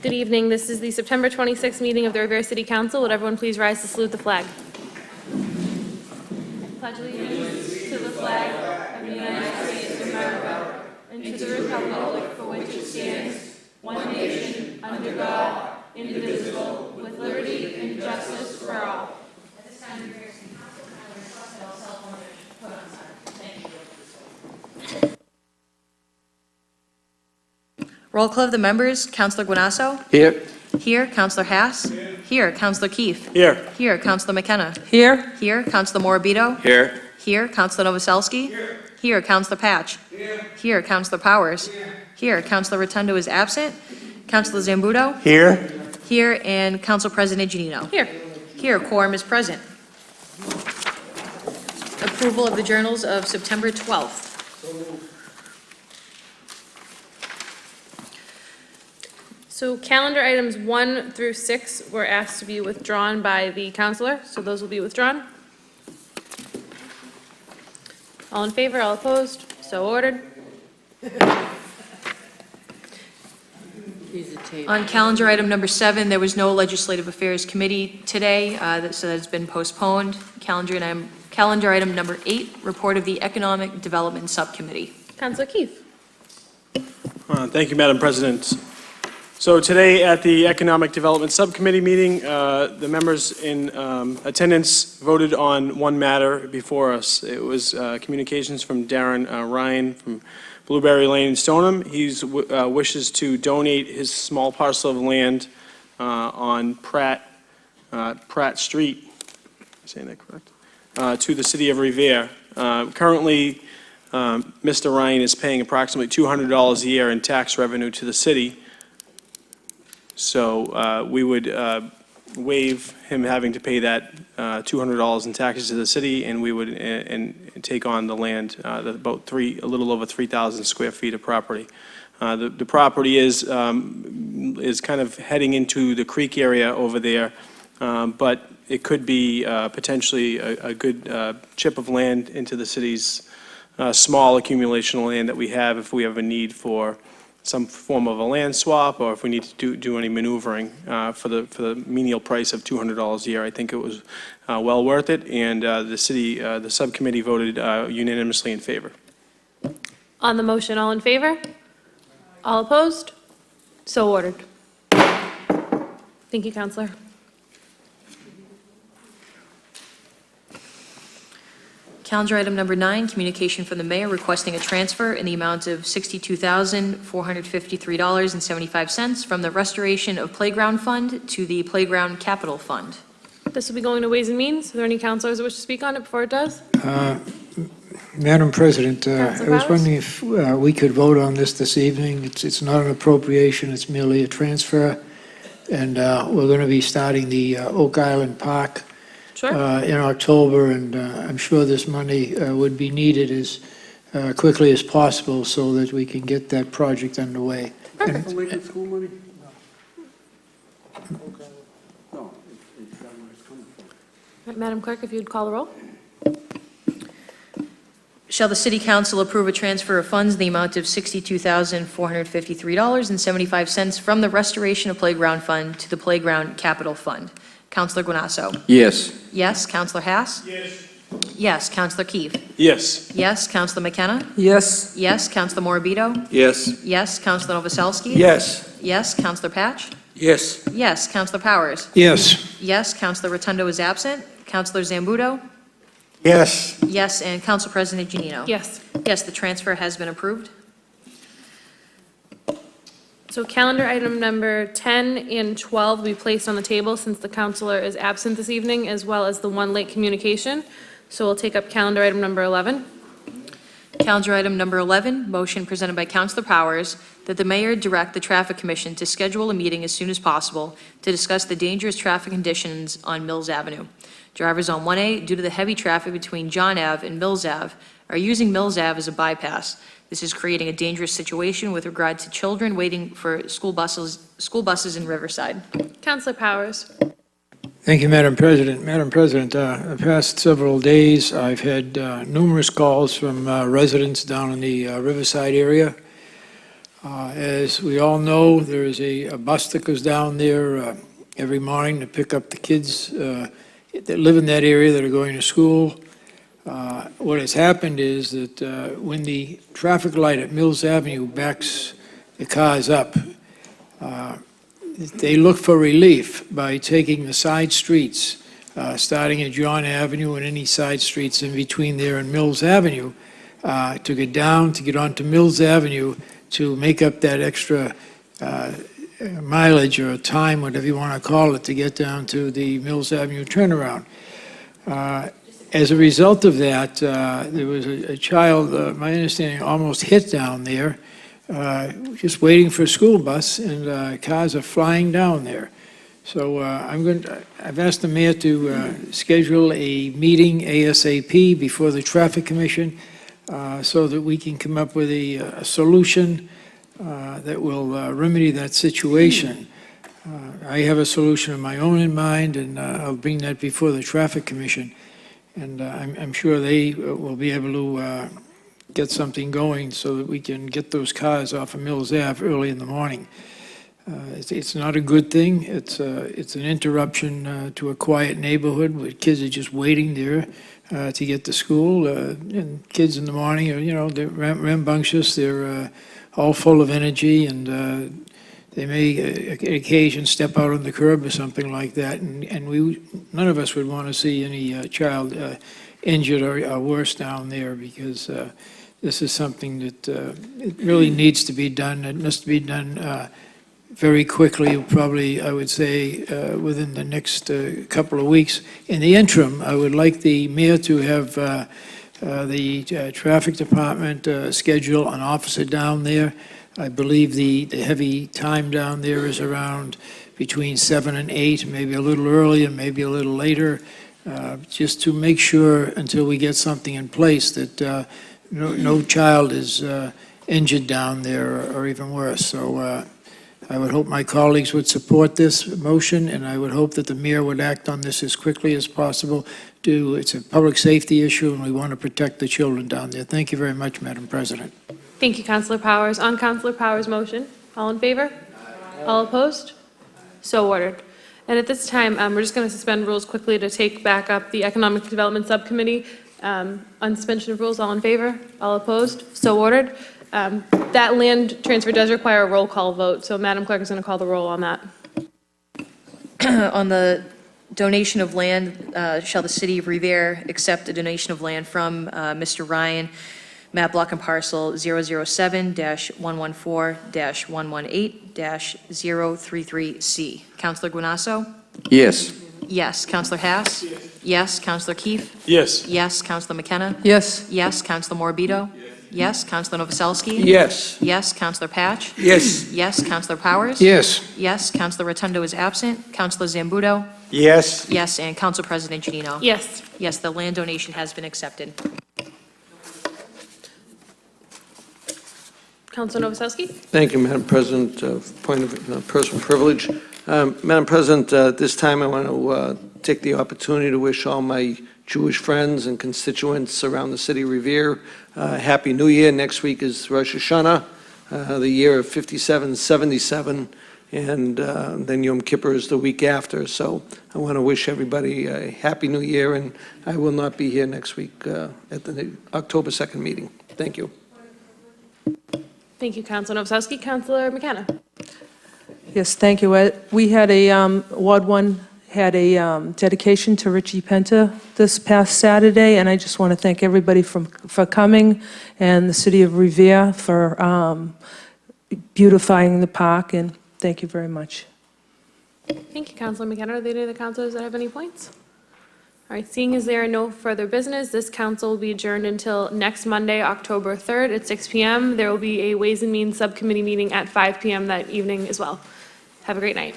Good evening. This is the September 26th meeting of the Revere City Council. Would everyone please rise to salute the flag? Pledge allegiance to the flag of the United States of America and to the republic for which it stands, one nation, under God, indivisible, with liberty and justice for all. At this time, Revere City Council, I request that all cell phone put on silent. Thank you. Roll call of the members. Councillor Guanasso? Here. Here. Councillor Haas? Here. Councillor Keefe? Here. Here. Councillor McKenna? Here. Here. Councillor Morabito? Here. Here. Councillor Novoselsky? Here. Here. Councillor Patch? Here. Here. Councillor Powers? Here. Councillor Rotondo is absent. Councillor Zambudo? Here. Here. And Council President Janino? Here. Here. Quorum is present. Approval of the journals of September 12th. So calendar items 1 through 6 were asked to be withdrawn by the councillor, so those will be withdrawn. All in favor, all opposed, so ordered. On calendar item number 7, there was no Legislative Affairs Committee today, so that's been postponed. Calendar item number 8, report of the Economic Development Subcommittee. Councillor Keefe. Thank you, Madam President. So today at the Economic Development Subcommittee meeting, the members in attendance voted on one matter before us. It was communications from Darren Ryan from Blueberry Lane in Stoneham. He wishes to donate his small parcel of land on Pratt Street, am I saying that correct? To the City of Revere. Currently, Mr. Ryan is paying approximately $200 a year in tax revenue to the city. So we would waive him having to pay that $200 in taxes to the city, and we would and take on the land, about a little over 3,000 square feet of property. The property is kind of heading into the creek area over there, but it could be potentially a good chip of land into the city's small accumulation of land that we have if we have a need for some form of a land swap, or if we need to do any maneuvering for the menial price of $200 a year. I think it was well worth it, and the subcommittee voted unanimously in favor. On the motion, all in favor? All opposed? So ordered. Thank you, Councillor. Calendar item number 9, communication from the mayor requesting a transfer in the amount of $62,453.75 from the Restoration of Playground Fund to the Playground Capital Fund. This will be going to Ways and Means. Are there any councillors who wish to speak on it before it does? Madam President, Councillor I was Powers? wondering if we could vote on this evening. It's not an appropriation, it's merely a transfer. And we're going to be starting the Oak Island Park Sure. in October, and I'm sure this money would be needed as quickly as possible so that we can get that project underway. Perfect. Lincoln School money? No, it's that where it's coming from. Right, Madam Clerk, if you'd call the roll. Shall the City Council approve a transfer of funds in the amount of $62,453.75 from the Restoration of Playground Fund to the Playground Capital Fund? Councillor Guanasso? Yes. Yes. Councillor Haas? Yes. Yes. Councillor Keefe? Yes. Yes. Councillor McKenna? Yes. Yes. Councillor Morabito? Yes. Yes. Councillor Novoselsky? Yes. Yes. Councillor Patch? Yes. Yes. Councillor Powers? Yes. Yes. Councillor Rotondo is absent. Councillor Zambudo? Yes. Yes. And Council President Janino? Yes. Yes, the transfer has been approved. So calendar item number 10 and 12 will be placed on the table since the councillor is absent this evening, as well as the one late communication. So we'll take up calendar item number 11. Calendar item number 11, motion presented by Councillor Powers that the mayor direct the Traffic Commission to schedule a meeting as soon as possible to discuss the dangerous traffic conditions on Mills Avenue. Drivers on 1A, due to the heavy traffic between John Ave and Mills Ave, are using Mills Ave as a bypass. This is creating a dangerous situation with regard to children waiting for school buses in Riverside. Councillor Powers. Thank you, Madam President. Madam President, the past several days, I've had numerous calls from residents down in the Riverside area As we all know, there is a bus that goes down there every morning to pick up the kids that live in that area that are going to school. What has happened is that when the traffic light at Mills Avenue backs the cars up, they look for relief by taking the side streets, starting at John Avenue and any side streets in between there and Mills Avenue, to get down, to get onto Mills Avenue, to make up that extra mileage or time, whatever you want to call it, to get down to the Mills Avenue turnaround. As a result of that, there was a child, my understanding, almost hit down there, just waiting for a school bus, and cars are flying down there. So I've asked the mayor to schedule a meeting ASAP before the Traffic Commission, so that we can come up with a solution that will remedy that situation. I have a solution of my own in mind, and I'll bring that before the Traffic Commission. And I'm sure they will be able to get something going so that we can get those cars off of Mills Ave early in the morning. It's not a good thing. It's an interruption to a quiet neighborhood where kids are just waiting there to get to school. And kids in the morning are, they're rambunctious. They're all full of energy, and they may, on occasion, step out on the curb or something like that. And none of us would want to see any child injured or worse down there, because this is something that it really needs to be done. It must be done very quickly, probably, I would say, within the next couple of weeks. In the interim, I would like the mayor to have the traffic department schedule an officer down there. I believe the heavy time down there is around between 7 and 8, maybe a little earlier, maybe a little later, just to make sure, until we get something in place, that no child is injured down there, or even worse. So I would hope my colleagues would support this motion, and I would hope that the mayor would act on this as quickly as possible. It's a public safety issue, and we want to protect the children down there. Thank you very much, Madam President. Thank you, Councillor Powers. On Councillor Powers' motion, all in favor? All opposed? So ordered. And at this time, we're just going to suspend rules quickly to take back up the Economic Development Subcommittee. On suspension of rules, all in favor? All opposed? So ordered. That land transfer does require a roll call vote, so Madam Clerk is going to call the roll on that. On the donation of land, shall the City of Revere accept a donation of land from Mr. Ryan, map block and parcel 007-114-118-033C. Councillor Guanasso? Yes. Yes. Councillor Hass? Yes. Councillor Keefe? Yes. Yes. Councillor McKenna? Yes. Yes. Councillor Morbido? Yes. Councillor Novoselsky? Yes. Yes. Councillor Patch? Yes. Yes. Councillor Powers? Yes. Yes. Councillor Rotondo is absent. Councillor Zambudo? Yes. Yes. And Council President Janino? Yes. Yes, the land donation has been accepted. Councillor Novoselsky? Thank you, Madam President. Point of personal privilege. Madam President, this time I want to take the opportunity to wish all my Jewish friends and constituents around the City of Revere Happy New Year. Next week is Rosh Hashanah, the year of 5777, and then Yom Kippur is the week after. So I want to wish everybody a Happy New Year, and I will not be here next week at the October 2nd meeting. Thank you. Thank you, Councillor Novoselsky. Councillor McKenna? Yes, thank you. We had Ward 1 had a dedication to Richie Penta this past Saturday, and I just want to thank everybody for coming, and the City of Revere for beautifying the park, and thank you very much. Thank you, Councillor McKenna. Are there any other councillors that have any points? All right, seeing as there are no further business, this council will be adjourned until next Monday, October 3rd at 6 p.m. There will be a Ways and Means Subcommittee meeting at 5 p.m. that evening as well. Have a great night.